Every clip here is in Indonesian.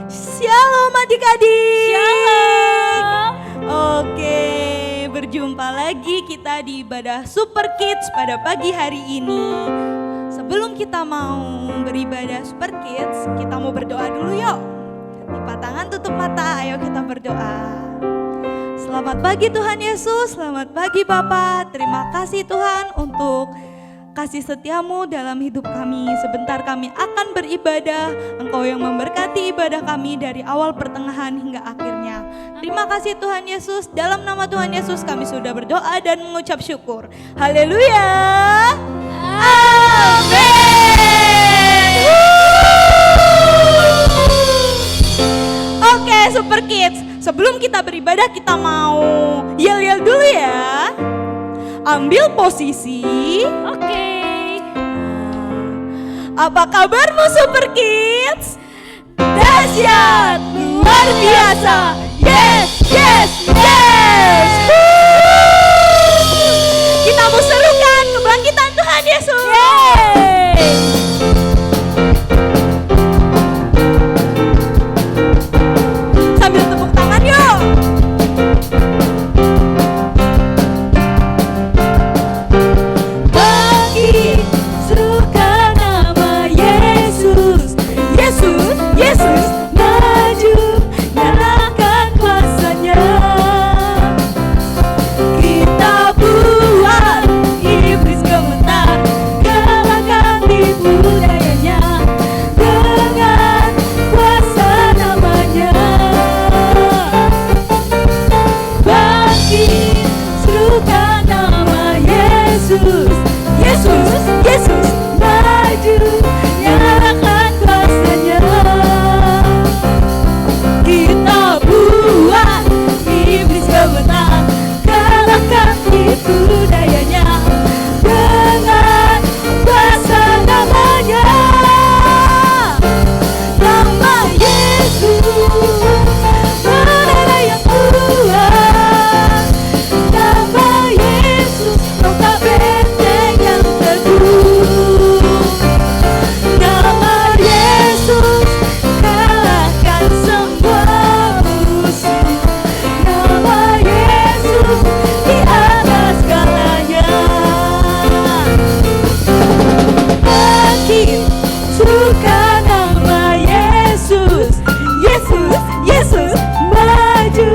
Shalom adik-adik. Shalom. Oke, berjumpa lagi kita di ibadah Super Kids pada pagi hari ini. Sebelum kita mau beribadah Super Kids, kita mau berdoa dulu yuk. Lipat tangan, tutup mata, ayo kita berdoa. Selamat pagi Tuhan Yesus, selamat pagi Bapa. Terima kasih Tuhan untuk kasih setiamu dalam hidup kami. Sebentar kami akan beribadah, Engkau yang memberkati ibadah kami dari awal pertengahan hingga akhirnya. Terima kasih Tuhan Yesus, dalam nama Tuhan Yesus kami sudah berdoa dan mengucap syukur. Haleluya. Amin. Oke Super Kids, sebelum kita beribadah kita mau yel-yel dulu ya. Ambil posisi. Oke. Apa kabarmu Super Kids? Dahsyat, luar biasa. Yes, yes, yes. Kita mau serukan kebangkitan Tuhan Yesus. Sambil tepuk tangan yuk. Yesus maju, nyalakan kuasanya. Kita buat iblis gemetar, kalahkan tipu dayanya dengan kuasa namanya. Bangkit, serukan nama Yesus. Yesus, Yesus maju, nyalakan kuasanya. Kita buat iblis gemetar, kalahkan tipu dayanya dengan kuasa namanya. Nama Yesus, menara yang kuat. Nama Yesus, kota benteng yang teguh. Nama Yesus, kalahkan semua musuh. Nama Yesus, di atas segalanya. Bangkit, serukan nama Yesus. Yesus, Yesus maju,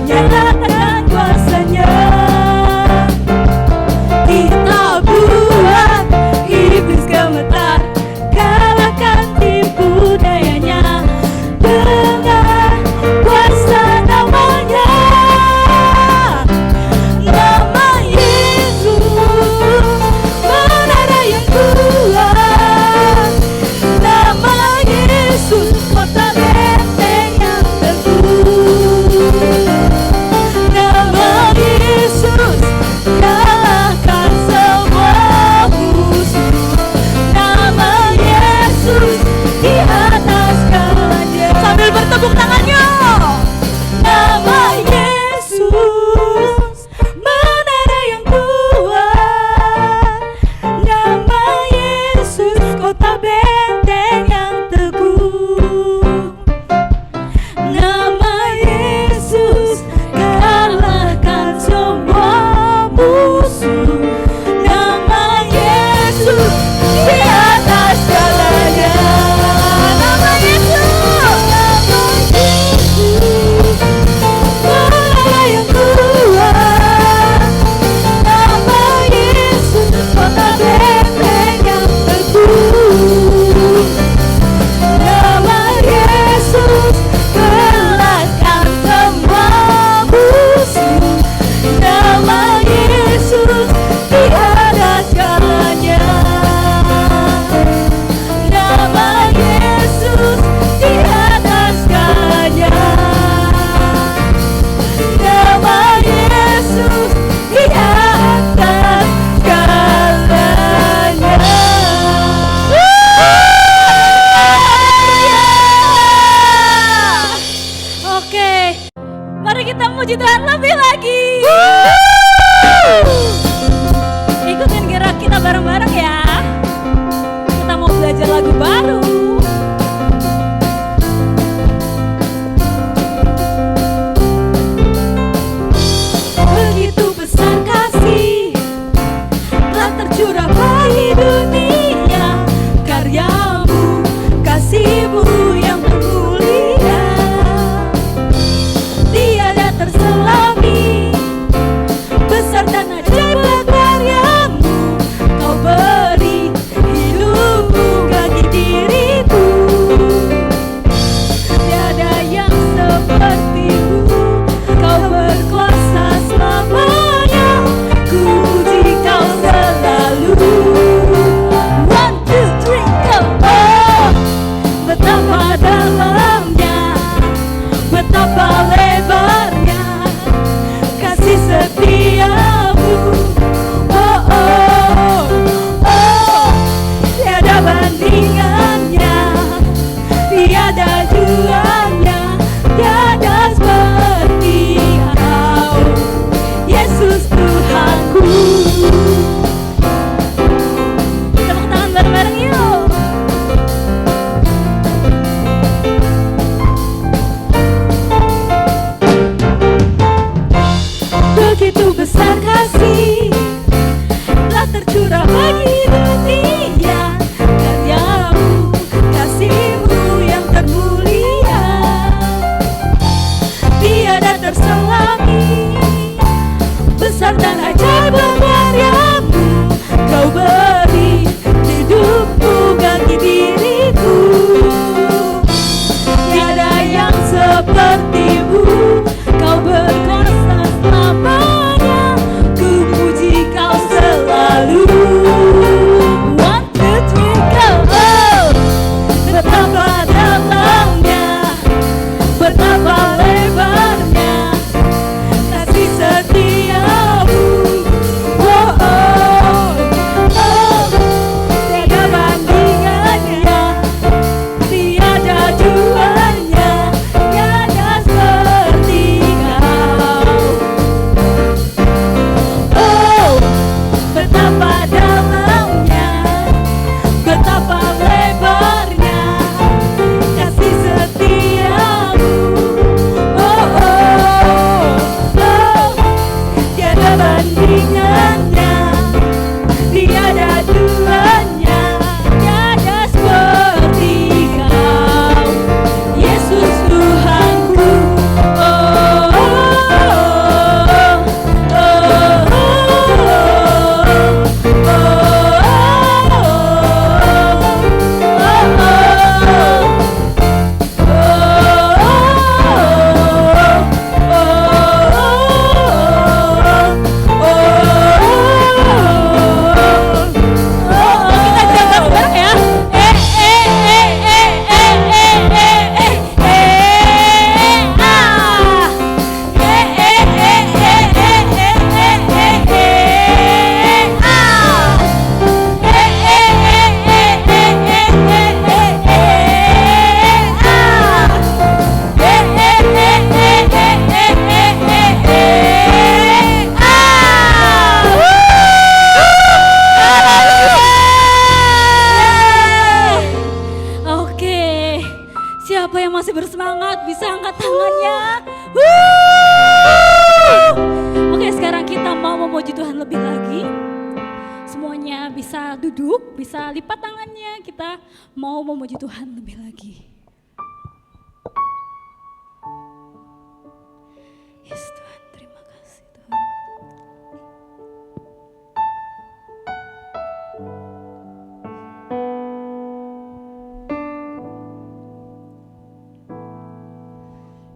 nyalakan kuasanya. Kita buat iblis gemetar, kalahkan tipu dayanya dengan kuasa namanya. Nama Yesus, menara yang kuat. Nama Yesus, kota benteng yang teguh. Nama Yesus, kalahkan semua musuh. Nama Yesus, di atas segalanya. Sambil bertepuk tangannya. Nama Yesus, menara yang kuat. Nama Yesus, kota benteng yang teguh. Nama Yesus, kalahkan semua musuh. Nama Yesus, di atas segalanya. Nama Yesus, menara yang kuat. Nama Yesus, kota benteng yang teguh. Nama Yesus, kalahkan semua musuh. Nama Yesus, di atas segalanya. Nama Yesus, di atas segalanya. Nama Yesus, di atas segalanya. Oke. Mari kita muji Tuhan lebih lagi. Ikutin gerak kita bareng-bareng ya. Kita mau belajar lagu baru. Siapa yang masih bersemangat bisa angkat tangannya. Oke, sekarang kita mau memuji Tuhan lebih lagi. Semuanya bisa duduk, bisa lipat tangannya. Kita mau memuji Tuhan lebih lagi. Yes Tuhan, terima kasih Tuhan.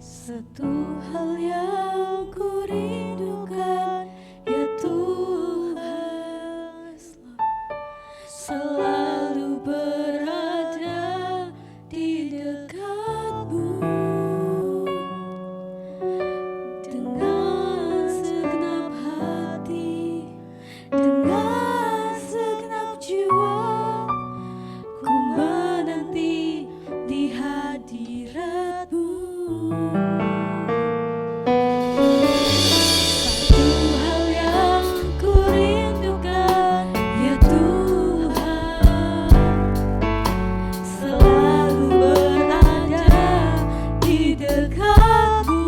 Satu hal yang ku rindukan, ya Tuhan, selalu berada di dekat-Mu. Dengan segenap hati, dengan segenap jiwa, ku menanti di hadirat-Mu. Satu hal yang ku rindukan, ya Tuhan, selalu berada di dekat-Mu.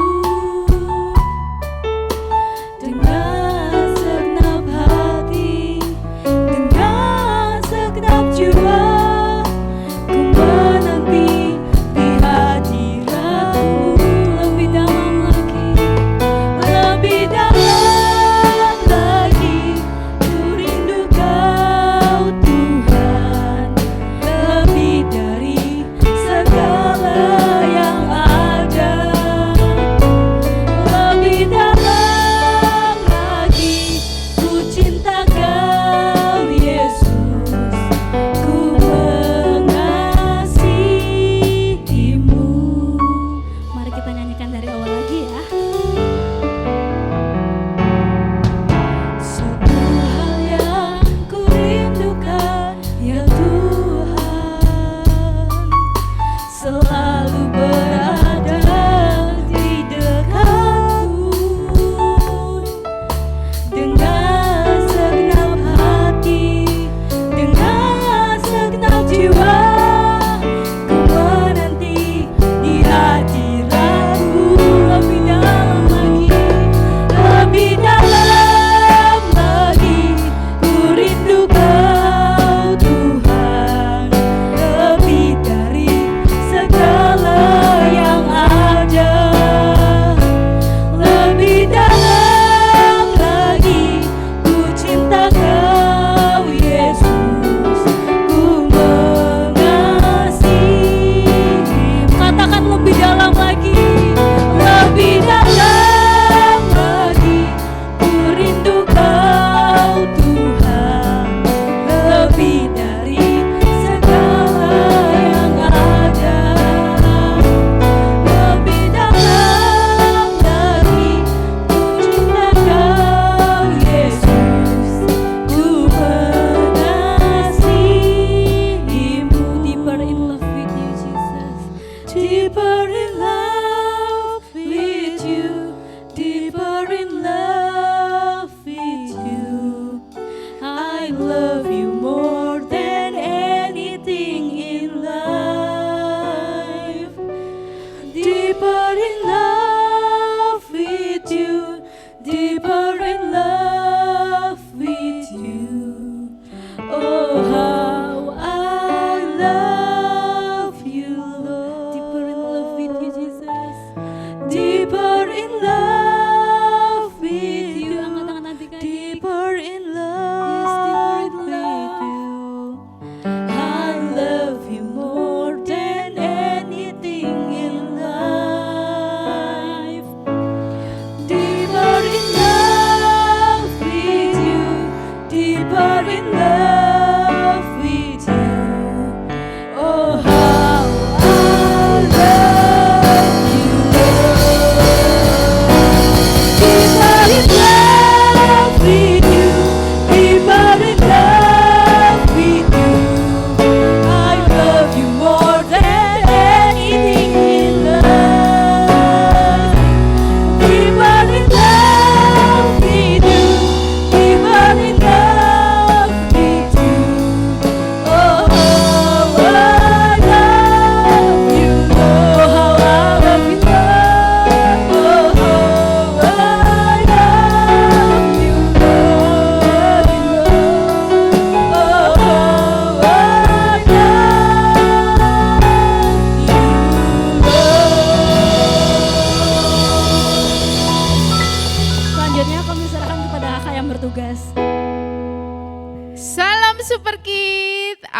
Dengan segenap hati, dengan segenap jiwa, ku menanti di hadirat-Mu. Lebih dalam lagi, lebih dalam lagi, ku rindu Kau Tuhan, lebih dari segala yang ada. Lebih dalam lagi, ku cinta Kau Yesus, ku mengasihi-Mu. Mari kita nyanyikan dari awal lagi ya. Satu hal yang ku rindukan, ya Tuhan, selalu berada di dekat-Mu. Dengan segenap hati, dengan segenap jiwa, ku menanti di hadirat-Mu. Lebih dalam lagi, lebih dalam lagi, ku rindu Kau Tuhan, lebih dari segala yang ada. Lebih dalam lagi, ku cinta Kau Yesus, ku mengasihi. Katakan lebih dalam lagi, lebih dalam lagi, ku rindu Kau Tuhan, lebih dari segala yang ada. Lebih dalam lagi, ku cinta Kau Yesus, ku mengasihi-Mu. Deeper in love with you, Jesus. Deeper in love with you, deeper in love with you. I love you more than anything in life. Deeper in love with you, deeper in love with you. Oh, how I love you, Lord. Deeper in love with you, Jesus.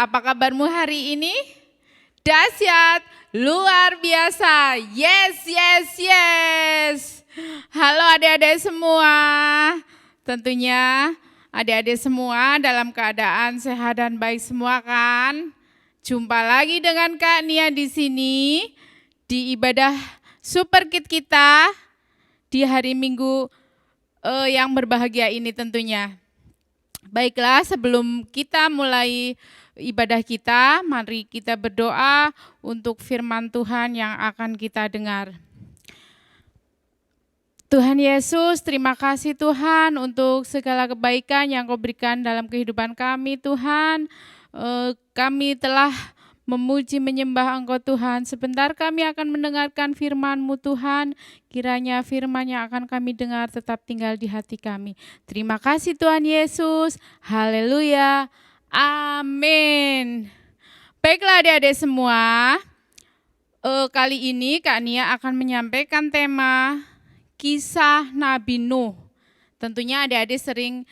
apa kabarmu hari ini? Dahsyat, luar biasa. Yes, yes, yes. Halo adik-adik semua. Tentunya adik-adik semua dalam keadaan sehat dan baik semua kan? Jumpa lagi dengan Kak Nia di sini di ibadah Super Kid kita di hari Minggu yang berbahagia ini tentunya. Baiklah, sebelum kita mulai ibadah kita, mari kita berdoa untuk firman Tuhan yang akan kita dengar. Tuhan Yesus, terima kasih Tuhan untuk segala kebaikan yang Kau berikan dalam kehidupan kami Tuhan. Kami telah memuji menyembah Engkau Tuhan. Sebentar kami akan mendengarkan firman-Mu Tuhan. Kiranya firman yang akan kami dengar tetap tinggal di hati kami. Terima kasih Tuhan Yesus. Haleluya. Amin. Baiklah adik-adik semua. Kali ini Kak Nia akan menyampaikan tema Kisah Nabi Nuh. Tentunya adik-adik sering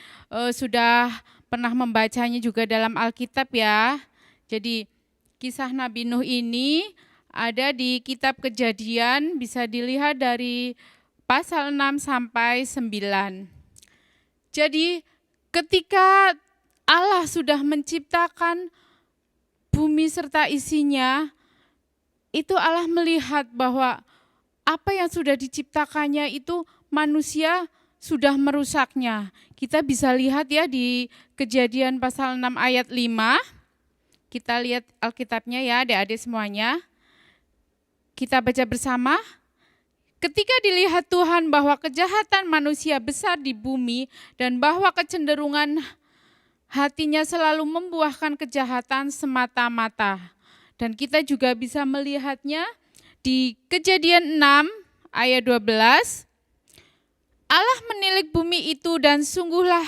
sudah pernah membacanya juga dalam Alkitab ya. Jadi kisah Nabi Nuh ini ada di kitab Kejadian, bisa dilihat dari pasal 6 sampai 9. Jadi ketika Allah sudah menciptakan bumi serta isinya, itu Allah melihat bahwa apa yang sudah diciptakannya itu manusia sudah merusaknya. Kita bisa lihat ya di Kejadian pasal 6 ayat 5. Kita lihat Alkitabnya ya adik-adik semuanya. Kita baca bersama. Ketika dilihat Tuhan bahwa kejahatan manusia besar di bumi dan bahwa kecenderungan hatinya selalu membuahkan kejahatan semata-mata. Dan kita juga bisa melihatnya di Kejadian 6 ayat 12, Allah menilik bumi itu dan sungguhlah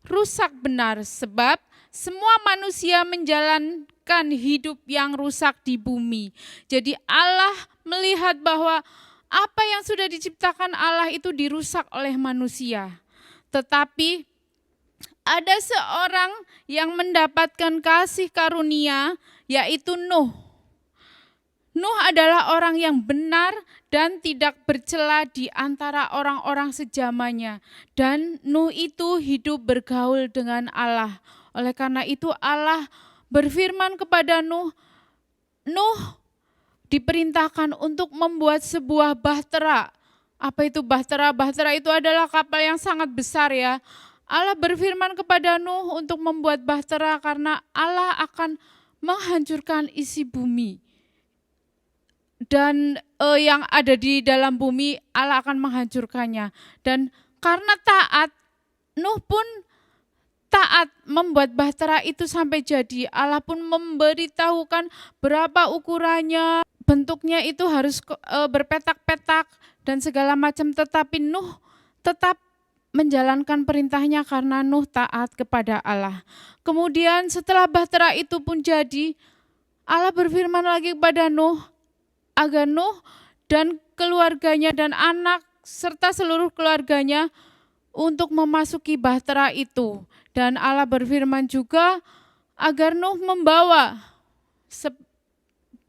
rusak benar sebab semua manusia menjalankan hidup yang rusak di bumi. Jadi Allah melihat bahwa apa yang sudah diciptakan Allah itu dirusak oleh manusia. Tetapi ada seorang yang mendapatkan kasih karunia yaitu Nuh. Nuh adalah orang yang benar dan tidak bercela di antara orang-orang sejamannya. Dan Nuh itu hidup bergaul dengan Allah. Oleh karena itu Allah berfirman kepada Nuh, Nuh diperintahkan untuk membuat sebuah bahtera. Apa itu bahtera? Bahtera itu adalah kapal yang sangat besar ya. Allah berfirman kepada Nuh untuk membuat bahtera karena Allah akan menghancurkan isi bumi. Dan yang ada di dalam bumi Allah akan menghancurkannya. Dan karena taat, Nuh pun taat membuat bahtera itu sampai jadi. Allah pun memberitahukan berapa ukurannya, bentuknya itu harus berpetak-petak dan segala macam. Tetapi Nuh tetap menjalankan perintahnya karena Nuh taat kepada Allah. Kemudian setelah bahtera itu pun jadi, Allah berfirman lagi kepada Nuh, agar Nuh dan keluarganya dan anak serta seluruh keluarganya untuk memasuki bahtera itu. Dan Allah berfirman juga agar Nuh membawa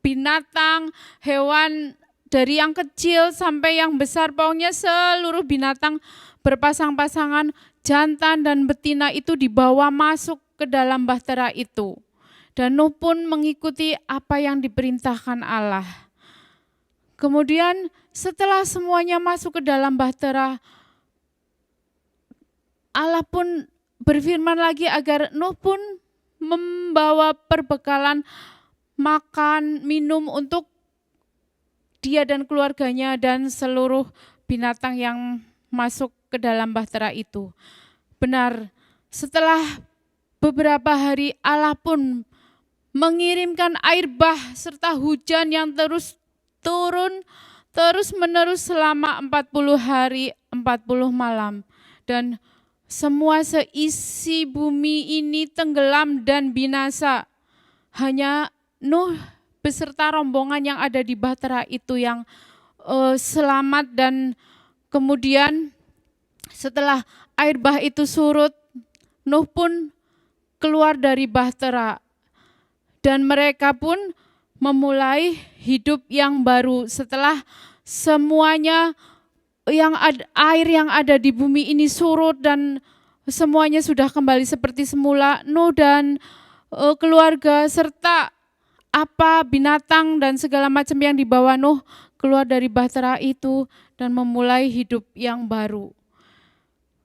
binatang, hewan dari yang kecil sampai yang besar, pokoknya seluruh binatang berpasang-pasangan jantan dan betina itu dibawa masuk ke dalam bahtera itu. Dan Nuh pun mengikuti apa yang diperintahkan Allah. Kemudian setelah semuanya masuk ke dalam bahtera, Allah pun berfirman lagi agar Nuh pun membawa perbekalan makan, minum untuk dia dan keluarganya dan seluruh binatang yang masuk ke dalam bahtera itu. Benar, setelah beberapa hari Allah pun mengirimkan air bah serta hujan yang terus turun terus-menerus selama 40 hari 40 malam. Dan semua seisi bumi ini tenggelam dan binasa. Hanya Nuh beserta rombongan yang ada di bahtera itu yang selamat. Dan kemudian setelah air bah itu surut, Nuh pun keluar dari bahtera. dan mereka pun memulai hidup yang baru setelah semuanya air yang ada di bumi ini surut dan semuanya sudah kembali seperti semula. Nuh dan keluarga serta binatang dan segala macam yang dibawa Nuh keluar dari bahtera itu dan memulai hidup yang baru.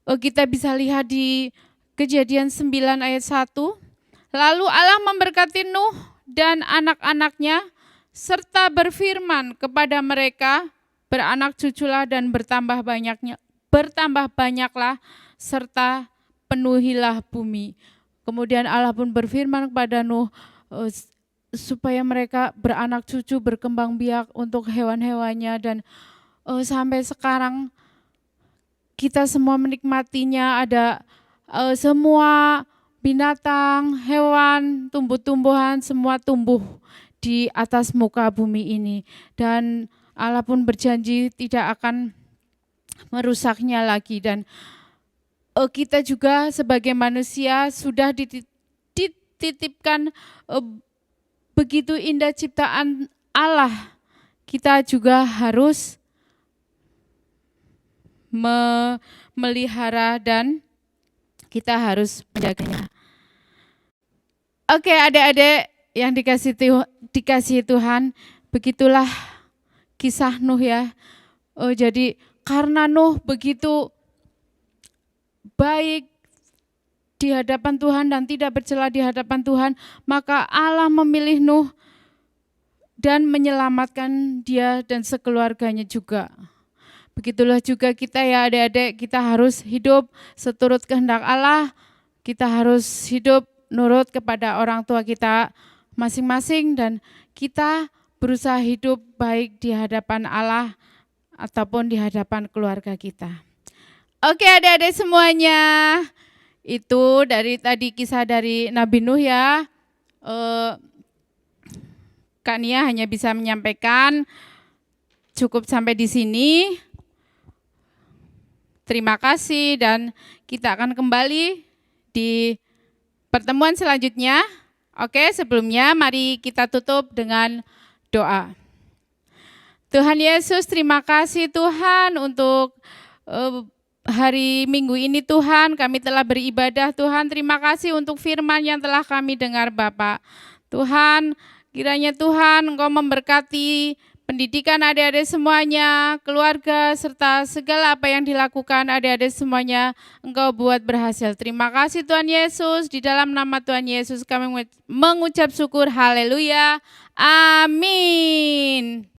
Kita bisa lihat di Kejadian 9 ayat 1. Lalu Allah memberkati Nuh dan anak-anaknya serta berfirman kepada mereka, beranak cuculah dan bertambah banyaklah serta penuhilah bumi. Kemudian Allah pun berfirman kepada Nuh supaya mereka beranak cucu, berkembang biak untuk hewan-hewannya, dan sampai sekarang kita semua menikmatinya. Ada semua binatang, hewan, tumbuh-tumbuhan, semua tumbuh di atas muka bumi ini. Dan Allah pun berjanji tidak akan merusaknya lagi. Dan kita juga sebagai manusia sudah dititipkan begitu indah ciptaan Allah. Kita juga harus memelihara dan kita harus menjaganya. Oke, adik-adik yang dikasihi Tuhan, begitulah kisah Nuh ya. Jadi karena Nuh begitu baik di hadapan Tuhan dan tidak bercela di hadapan Tuhan, maka Allah memilih Nuh dan menyelamatkan dia dan sekeluarganya juga. Begitulah juga kita ya adik-adik, kita harus hidup seturut kehendak Allah, kita harus hidup nurut kepada orang tua kita masing-masing, dan kita berusaha hidup baik di hadapan Allah ataupun di hadapan keluarga kita. Oke adik-adik semuanya, itu dari tadi kisah dari Nabi Nuh ya. Kak Nia hanya bisa menyampaikan cukup sampai di sini. Terima kasih dan kita akan kembali di pertemuan selanjutnya. Oke, sebelumnya mari kita tutup dengan doa. Tuhan Yesus, terima kasih Tuhan untuk hari Minggu ini Tuhan, kami telah beribadah Tuhan. Terima kasih untuk firman yang telah kami dengar Bapak. Tuhan, kiranya Tuhan Engkau memberkati pendidikan adik-adik semuanya, keluarga, serta segala apa yang dilakukan adik-adik semuanya, Engkau buat berhasil. Terima kasih Tuhan Yesus, di dalam nama Tuhan Yesus kami mengucap syukur, haleluya, amin.